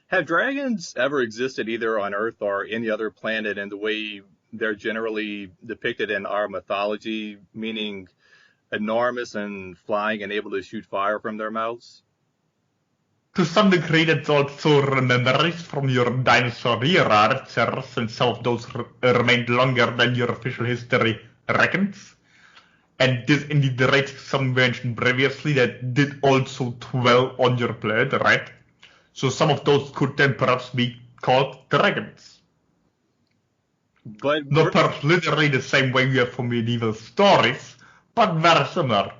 Have dragons ever existed either on Earth or any other planet in the way they're generally depicted in our mythology, meaning enormous and flying and able to shoot fire from their mouths? To some degree, that's also memories from your dinosaur era, since some of those remained longer than your official history reckons. And this indeed raises some mentioned previously that did also dwell on your planet, right? So some of those could then perhaps be called dragons. But Not perhaps literally the same way we have for medieval stories, but very similar.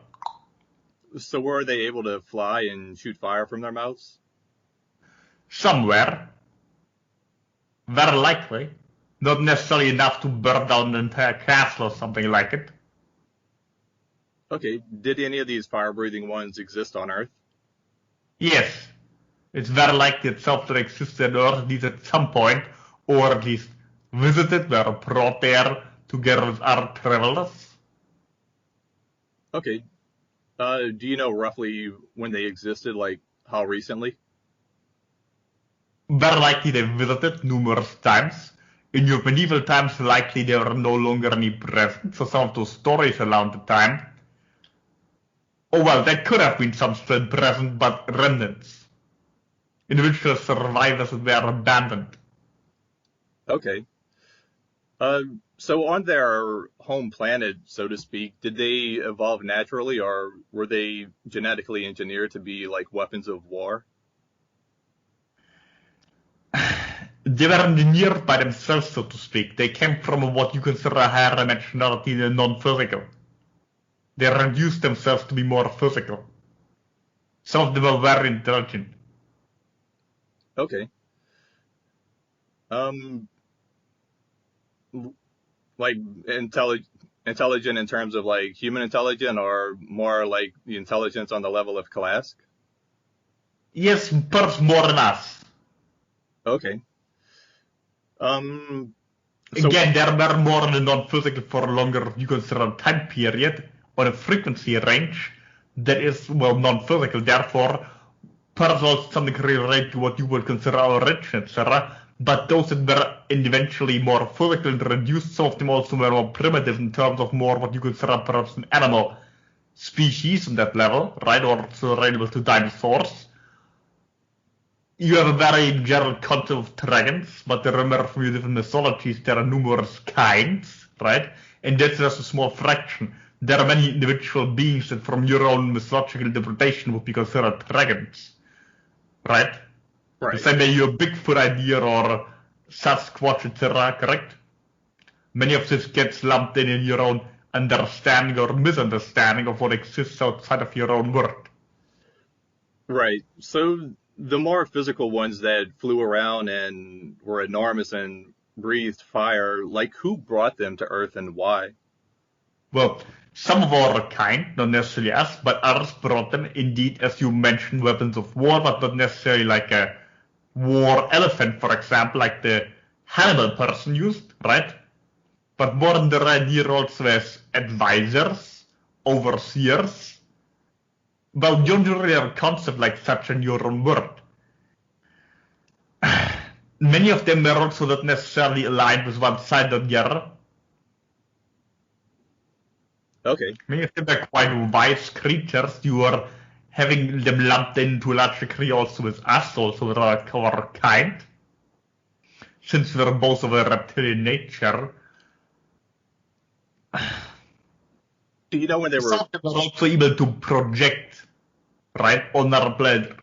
so were they able to fly and shoot fire from their mouths? Somewhere. Very likely. Not necessarily enough to burn down an entire castle or something like it. Okay, did any of these fire-breathing ones exist on Earth? Yes. It's very likely itself that existed on Earth at least at some point, or at least visited, were brought there together with other travelers. Okay, do you know roughly when they existed, like how recently? Very likely they visited numerous times. In your medieval times, likely there were no longer any present, so some of those stories around the time. Oh well, there could have been some still present, but remnants. Individual survivors were abandoned. Okay. So on their home planet, so to speak, did they evolve naturally or were they genetically engineered to be like weapons of war? They were engineered by themselves, so to speak. They came from what you consider a higher dimensionality than non-physical. They reduced themselves to be more physical. Some of them were very intelligent. Okay. Um, like intelligent in terms of like human intelligence or more like the intelligence on the level of KALASK? Yes, perhaps more than us. Okay. So Again, there were more than non-physical for a longer, you consider, time period on a frequency range that is, well, non-physical. Therefore, perhaps also something related to what you would consider our origin, etc. But those that were eventually more physical and reduced, some of them also were more primitive in terms of more what you consider perhaps an animal species on that level, right? Or so related to dinosaurs. You have a very general concept of dragons, but remember from your different mythologies there are numerous kinds, right? And that's just a small fraction. There are many individual beings that from your own mythological interpretation would be considered dragons, right? The right. same way your Bigfoot idea or Sasquatch, etc., correct? Many of this gets lumped in your own understanding or misunderstanding of what exists outside of your own world. Right. So the more physical ones that flew around and were enormous and breathed fire, like who brought them to Earth and why? Well, some of our kind, not necessarily us, but others brought them, indeed, as you mentioned, weapons of war, but not necessarily like a war elephant, for example, like the Hannibal person used, right? But more than the idea also as advisors, overseers. Well, you don't really have a concept like such in your own world. Many of them were also not necessarily aligned with one side or the other. Okay. Many of them were quite wise creatures. You were having them lumped in to a large degree also with us, also with our kind. Since we're both of a reptilian nature. Do you know when they Some were of them were also able to project, right, on our planet,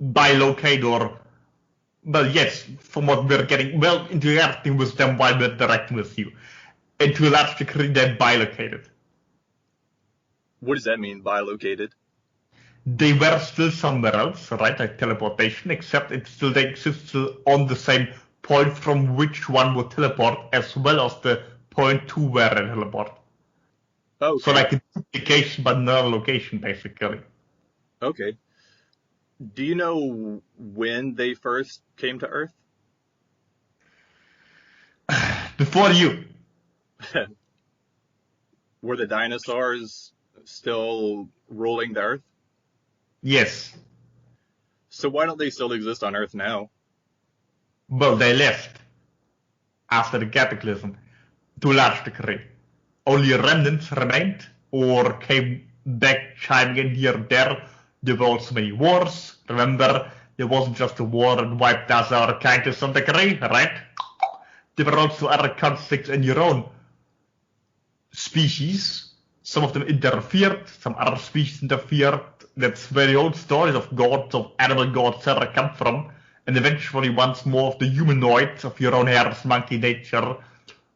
bilocate or, well, yes, from what we're getting, well, interacting with them while we're interacting with you. And to a large degree, they're bilocated. what does that mean, bilocated? They were still somewhere else, right, like teleportation, except they exist still on the same point from which one would teleport, as well as the point to where they teleport. So Okay. like a duplication, but another location, basically. Okay. Do you know when they first came to Earth? Before you, Were the dinosaurs still ruling the Earth? yes. So why don't they still exist on Earth now? Well, they left after the cataclysm to a large degree. Only remnants remained or came back chiming in here and there. There were also many wars. Remember, there wasn't just a war that wiped out our kind to some degree, right? There were also other conflicts in your own species. Some of them interfered, some other species interfered. That's where the old stories of gods, of animal gods, etc. come from. And eventually, once more of the humanoids of your own hair's monkey nature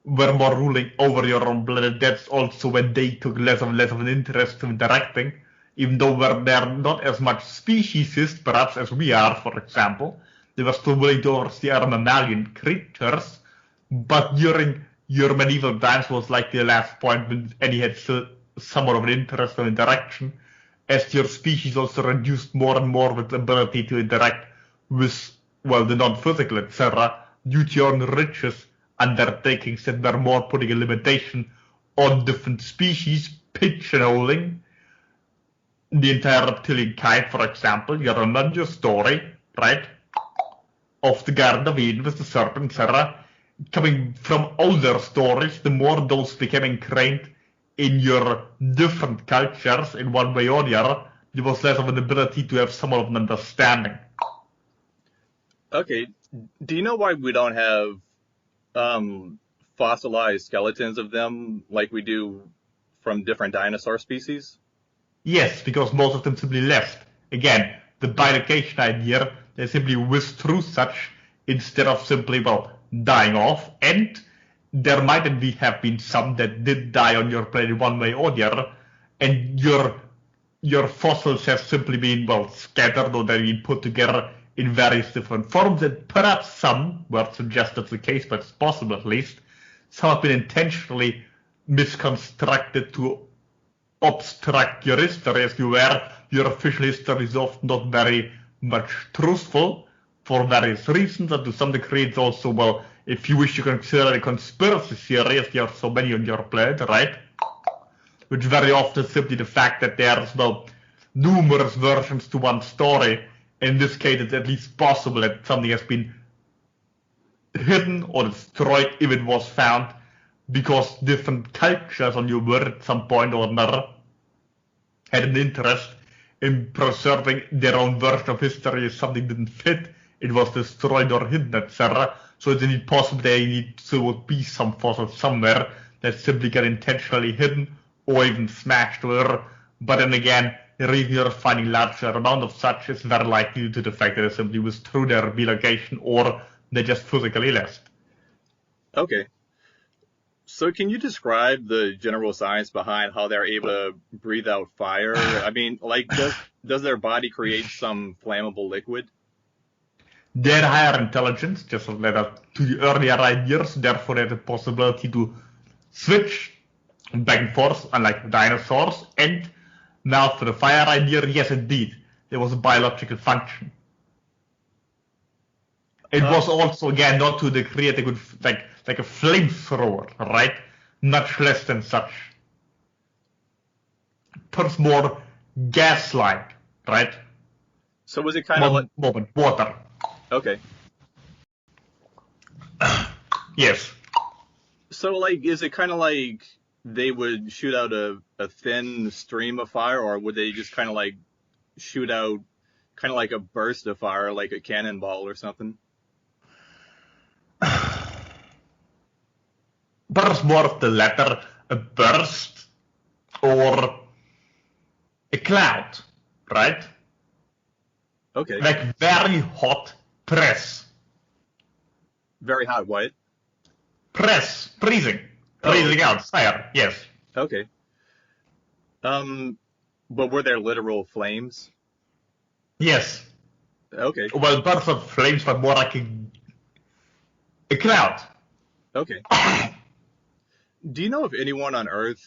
were more ruling over your own planet. That's also when they took less and less of an interest in interacting, even though they're not as much speciesist, perhaps, as we are, for example. They were still willing to oversee other mammalian creatures, but during your medieval times was like the last point when any had still somewhat of an interest in interaction, as your species also reduced more and more with the ability to interact with, well, the non-physical, etc., due to your own riches undertakings that were more putting a limitation on different species, pigeonholing the entire reptilian kind, for example. You remember your story, right, of the Garden of Eden with the serpent, etc. Coming from older stories, the more those became ingrained in your different cultures in one way or the other, there was less of an ability to have somewhat of an understanding. Okay, do you know why we don't have fossilized skeletons of them like we do from different dinosaur species? Yes, because most of them simply left. Again, the bilocation idea, they simply withdrew such instead of simply, well, dying off. And there might indeed have been some that did die on your planet one way or the other, and your fossils have simply been, well, scattered or they've been put together in various different forms, and perhaps some, well, suggest that's the case, but it's possible at least, some have been intentionally misconstructed to obstruct your history, as you were. Your official history is often not very much truthful for various reasons, and to some degree it's also, well, if you wish to consider a conspiracy theory, as there are so many on your planet, right? Which very often is simply the fact that there's, well, numerous versions to one story. In this case, it's at least possible that something has been hidden or destroyed if it was found, because different cultures on your world at some point or another had an interest in preserving their own version of history. If something didn't fit, it was destroyed or hidden, etc. So it's indeed possible there need to be some fossils somewhere that simply get intentionally hidden or even smashed over. But then again, the reason you're finding larger amount of such is very likely due to the fact that they simply withdrew their relocation or they just physically left. Okay. So can you describe the general science behind how they're able to breathe out fire? I mean, like, does their body create some flammable liquid? Their higher intelligence, just led up to the earlier ideas, therefore they had the possibility to switch back and forth, unlike dinosaurs. And now for the fire idea, yes indeed, there was a biological function. It was also, again, not to the degree that they could, like a flamethrower, right? Much less than such. Perhaps more gas-like, right? So was it kind of like... water. Okay. Yes. So, like, is it kind of like they would shoot out a thin stream of fire, or would they just kind of like shoot out kind of like a burst of fire, like a cannonball or something? Perhaps more of the latter, a burst or a cloud, right? Okay. Like very hot press. Very hot what? Press, breathing out fire, yes. Okay. But were there literal flames? Yes. Okay. Well, bursts of flames, but more like a cloud. Okay. Do you know if anyone on Earth,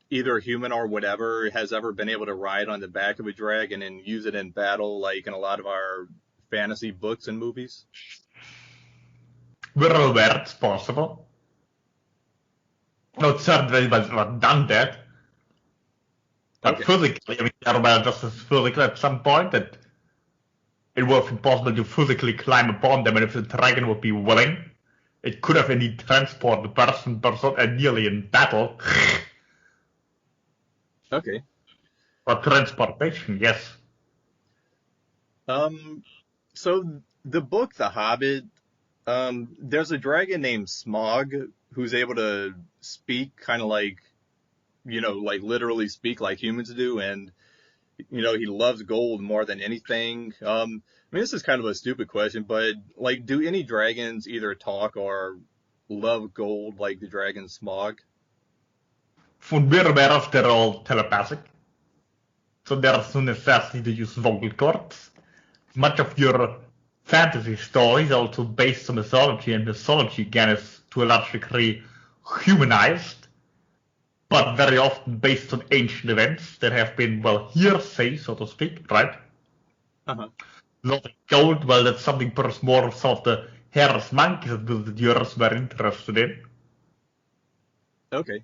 either human or whatever, has ever been able to ride on the back of a dragon and use it in battle, like in a lot of our fantasy books and movies? We're aware it's possible. Not certainly but done that. But Okay. physically, I mean, everybody just as physical at some point that it was impossible to physically climb upon them, and if the dragon would be willing, it could have indeed transported the person nearly in battle. Okay. Or transportation, yes. So the book, The Hobbit, there's a dragon named Smog who's able to speak kind of like, like literally speak like humans do. And, he loves gold more than anything. I mean, this is kind of a stupid question, but like, do any dragons either talk or love gold like the dragon Smog? From we're aware of, they're all telepathic. So there's no necessity to use vocal cords. Much of your fantasy stories are also based on mythology, and mythology again is to a large degree humanized, but very often based on ancient events that have been, well, hearsay, so to speak, right? Uh-huh. Loving gold, well, that's something perhaps more of some of the hairless monkeys that the viewers were interested in. Okay.